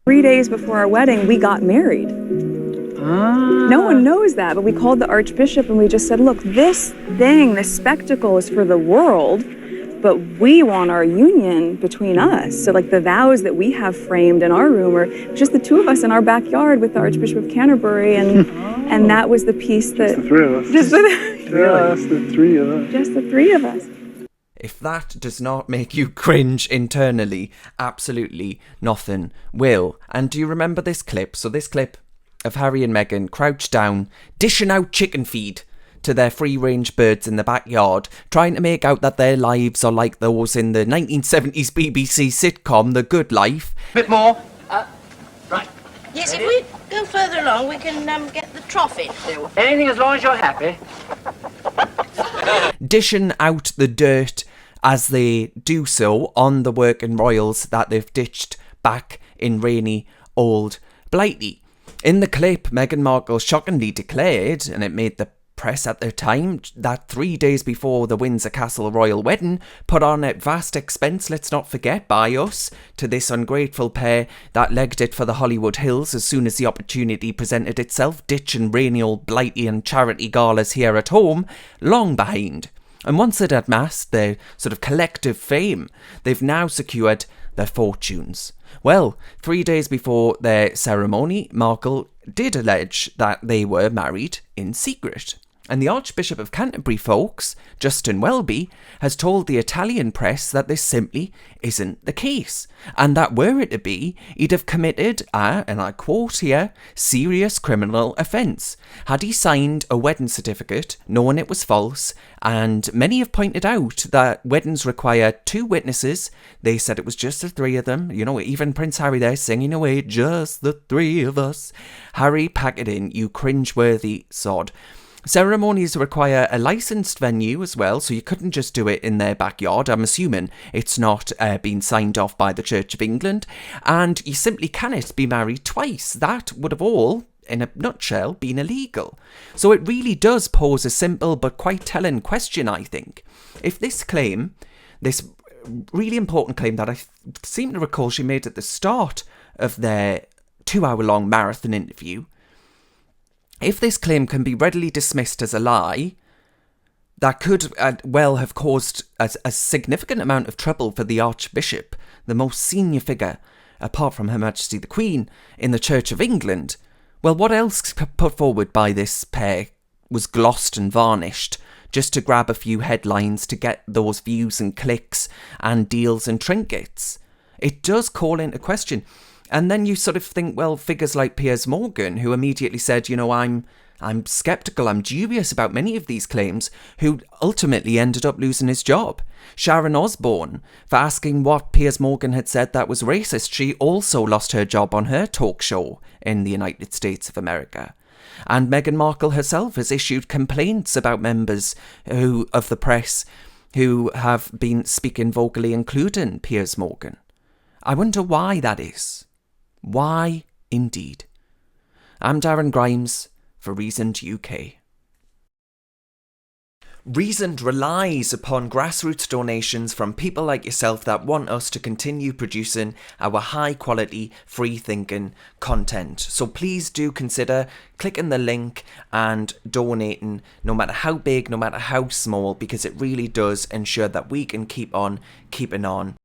3 days before our wedding, we got married. No one knows that, but we called the Archbishop and we just said, look, this thing, this spectacle is for the world, but we want our union between us. So like the vows that we have framed in our room are just the two of us in our backyard with the Archbishop of Canterbury, and that was the piece that... Just the three of us. Just the three of us. Just the three of us. If that does not make you cringe internally, absolutely nothing will. And do you remember this clip? So this clip of Harry and Meghan crouched down, dishing out chicken feed to their free-range birds in the backyard, trying to make out that their lives are like those in the 1970s BBC sitcom The Good Life. Bit more. Right. Yes, if we go further along, we can get the trough in. Anything as long as you're happy. Dishing out the dirt as they do so on the working royals that they've ditched back in rainy old Blighty. In the clip, Meghan Markle shockingly declared, and it made the press at the time, that 3 days before the Windsor Castle royal wedding, put on at vast expense, let's not forget, by us, to this ungrateful pair that legged it for the Hollywood Hills as soon as the opportunity presented itself, ditching rainy old Blighty and charity galas here at home, long behind. And once they'd amassed their sort of collective fame, they've now secured their fortunes. Well, 3 days before their ceremony, Markle did allege that they were married in secret. And the Archbishop of Canterbury, folks, Justin Welby, has told the Italian press that this simply isn't the case, and that were it to be, he'd have committed a, and I quote here, serious criminal offence, had he signed a wedding certificate knowing it was false, and many have pointed out that weddings require 2 witnesses. They said it was just the 3 of them, you know, even Prince Harry there singing away, just the 3 of us. Harry, pack it in, you cringeworthy sod. Ceremonies require a licensed venue as well, so you couldn't just do it in their backyard. I'm assuming it's not been signed off by the Church of England, and you simply cannot be married twice. That would have all, in a nutshell, been illegal. So it really does pose a simple but quite telling question, I think. If this claim, this really important claim that I seem to recall she made at the start of their 2-hour-long marathon interview, if this claim can be readily dismissed as a lie, that could well have caused a significant amount of trouble for the Archbishop, the most senior figure, apart from Her Majesty the Queen, in the Church of England. Well, what else put forward by this pair was glossed and varnished, just to grab a few headlines to get those views and clicks and deals and trinkets. It does call into question. And then you sort of think, well, figures like Piers Morgan, who immediately said, you know, I'm sceptical, I'm dubious about many of these claims, who ultimately ended up losing his job. Sharon Osbourne, for asking what Piers Morgan had said that was racist, she also lost her job on her talk show in the United States of America. And Meghan Markle herself has issued complaints about members of the press who have been speaking vocally, including Piers Morgan. I wonder why that is. Why, indeed. I'm Darren Grimes for Reasoned UK. Reasoned relies upon grassroots donations from people like yourself that want us to continue producing our high-quality, free-thinking content. So please do consider clicking the link and donating, no matter how big, no matter how small, because it really does ensure that we can keep on keeping on.